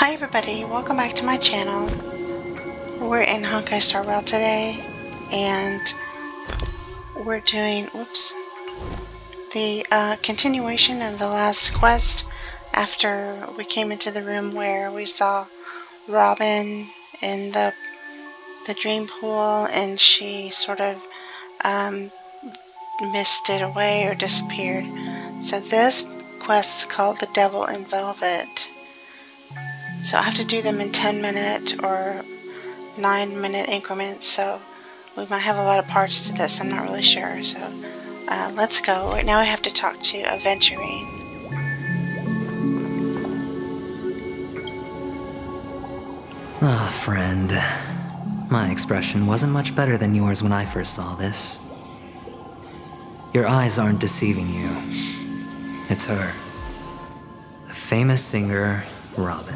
Hi everybody, welcome back to my channel. We're in Honkai Star Rail today, and we're doing, the continuation of the last quest after we came into the room where we saw Robin in the dream pool, and she sort of misted away or disappeared. So this quest is called The Devil in Velvet. So I have to do them in 10-minute or 9-minute increments, so we might have a lot of parts to this, I'm not really sure. So let's go. Right now I have to talk to Aventurine. Ah, friend. My expression wasn't much better than yours when I first saw this. Your eyes aren't deceiving you. It's her. The famous singer, Robin.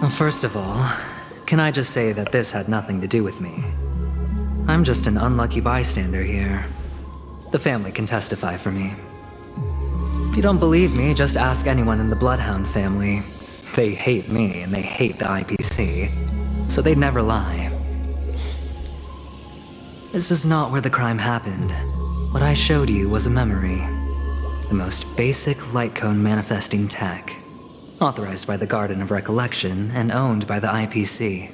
Well, first of all, can I just say that this had nothing to do with me? I'm just an unlucky bystander here. The family can testify for me. If you don't believe me, just ask anyone in the Bloodhound family. They hate me and they hate the IPC, so they'd never lie. This is not where the crime happened. What I showed you was a memory. The most basic light cone manifesting tech. Authorized by the Garden of Recollection and owned by the IPC.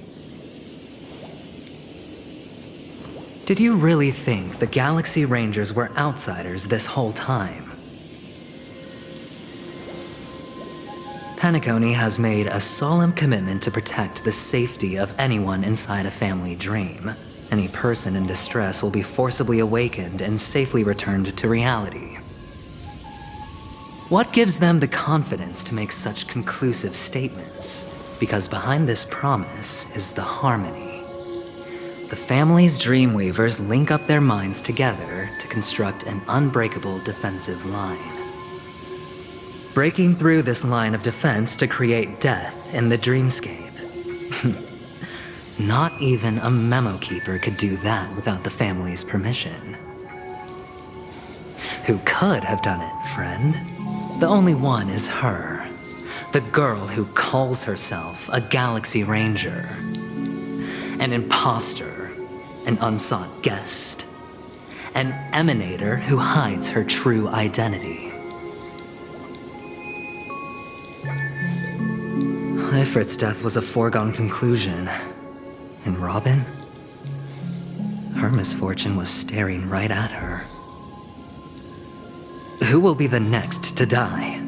Did you really think the Galaxy Rangers were outsiders this whole time? Penacony has made a solemn commitment to protect the safety of anyone inside a family dream. Any person in distress will be forcibly awakened and safely returned to reality. What gives them the confidence to make such conclusive statements? Because behind this promise is the harmony. The family's Dreamweavers link up their minds together to construct an unbreakable defensive line. Breaking through this line of defense to create death in the dreamscape. Not even a memo keeper could do that without the family's permission. Who could have done it, friend? The only one is her. The girl who calls herself a Galaxy Ranger. An imposter. An unsought guest. An emanator who hides her true identity. Ifrit's death was a foregone conclusion. And Robin? Her misfortune was staring right at her. Who will be the next to die?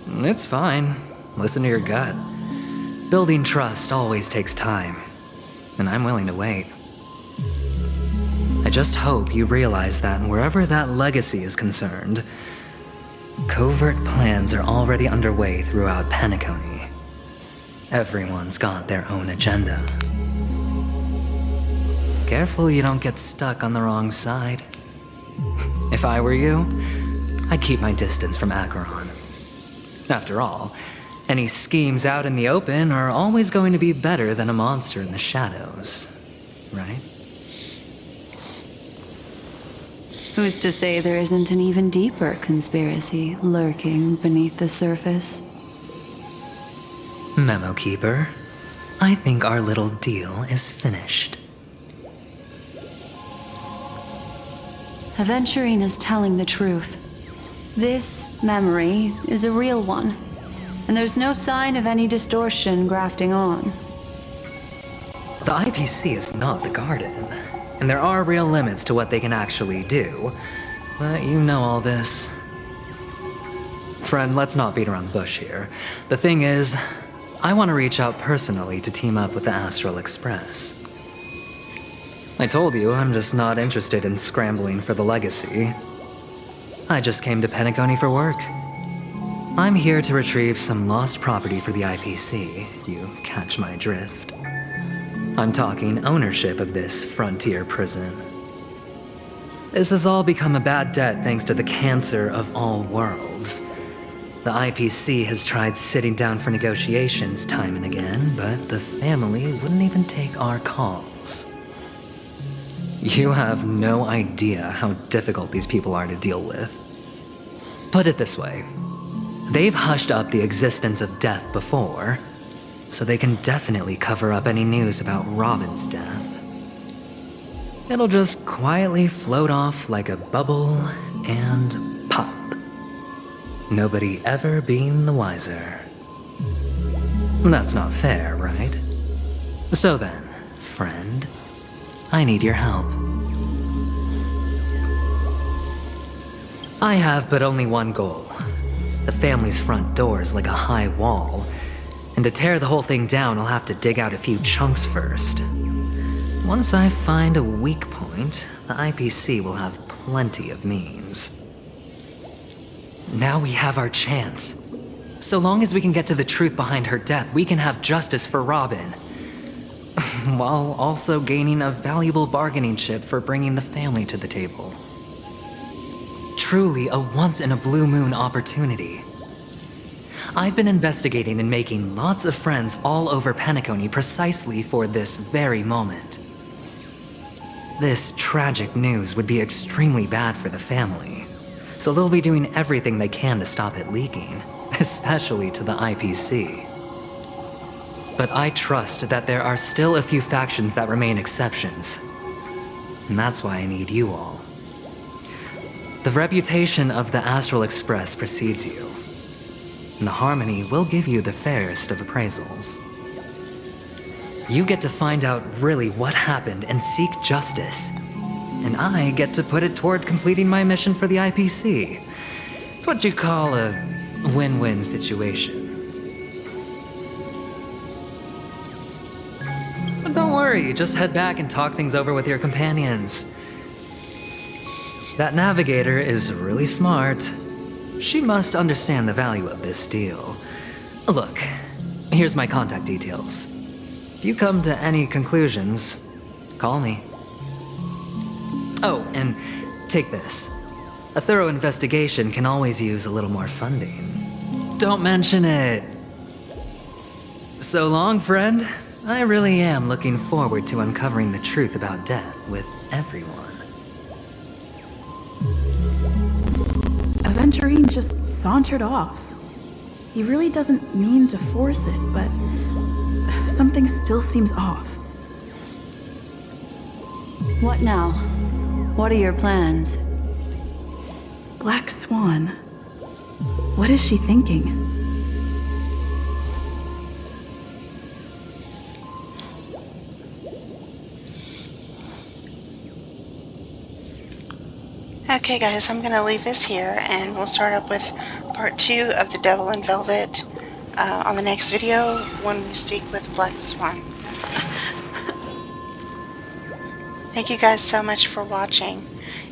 It's fine. Listen to your gut. Building trust always takes time, and I'm willing to wait. I just hope you realize that wherever that legacy is concerned, covert plans are already underway throughout Penacony. Everyone's got their own agenda. Careful you don't get stuck on the wrong side. If I were you, I'd keep my distance from Acheron. After all, any schemes out in the open are always going to be better than a monster in the shadows, right? Who's to say there isn't an even deeper conspiracy lurking beneath the surface? Memo Keeper, I think our little deal is finished. Aventurine is telling the truth. This memory is a real one, and there's no sign of any distortion grafting on. The IPC is not the Garden, and there are real limits to what they can actually do, but you know all this. Friend, let's not beat around the bush here. The thing is, I want to reach out personally to team up with the Astral Express. I told you I'm just not interested in scrambling for the legacy. I just came to Penacony for work. I'm here to retrieve some lost property for the IPC, if you catch my drift. I'm talking ownership of this frontier prison. This has all become a bad debt thanks to the cancer of all worlds. The IPC has tried sitting down for negotiations time and again, but the family wouldn't even take our calls. You have no idea how difficult these people are to deal with. Put it this way. They've hushed up the existence of death before, so they can definitely cover up any news about Robin's death. It'll just quietly float off like a bubble and pop. Nobody ever being the wiser. That's not fair, right? So then, friend, I need your help. I have but only one goal. The family's front door is like a high wall, and to tear the whole thing down, I'll have to dig out a few chunks first. Once I find a weak point, the IPC will have plenty of means. Now we have our chance. So long as we can get to the truth behind her death, we can have justice for Robin, while also gaining a valuable bargaining chip for bringing the family to the table. Truly a once-in-a-blue-moon opportunity. I've been investigating and making lots of friends all over Penacony precisely for this very moment. This tragic news would be extremely bad for the family, so they'll be doing everything they can to stop it leaking, especially to the IPC. But I trust that there are still a few factions that remain exceptions, and that's why I need you all. The reputation of the Astral Express precedes you, and the Harmony will give you the fairest of appraisals. You get to find out really what happened and seek justice, and I get to put it toward completing my mission for the IPC. It's what you call a win-win situation. But don't worry, just head back and talk things over with your companions. That navigator is really smart. She must understand the value of this deal. Look, here's my contact details. If you come to any conclusions, call me. Oh, and take this. A thorough investigation can always use a little more funding. Don't mention it. So long, friend. I really am looking forward to uncovering the truth about death with everyone. Aventurine just sauntered off. He really doesn't mean to force it, but something still seems off. What now? What are your plans? Black Swan. What is she thinking? Okay guys, I'm going to leave this here and we'll start up with part 2 of The Devil in Velvet on the next video when we speak with Black Swan. Thank you guys so much for watching.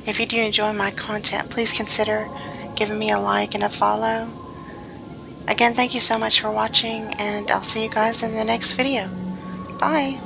If you do enjoy my content, please consider giving me a like and a follow. Again, thank you so much for watching, and I'll see you guys in the next video. Bye!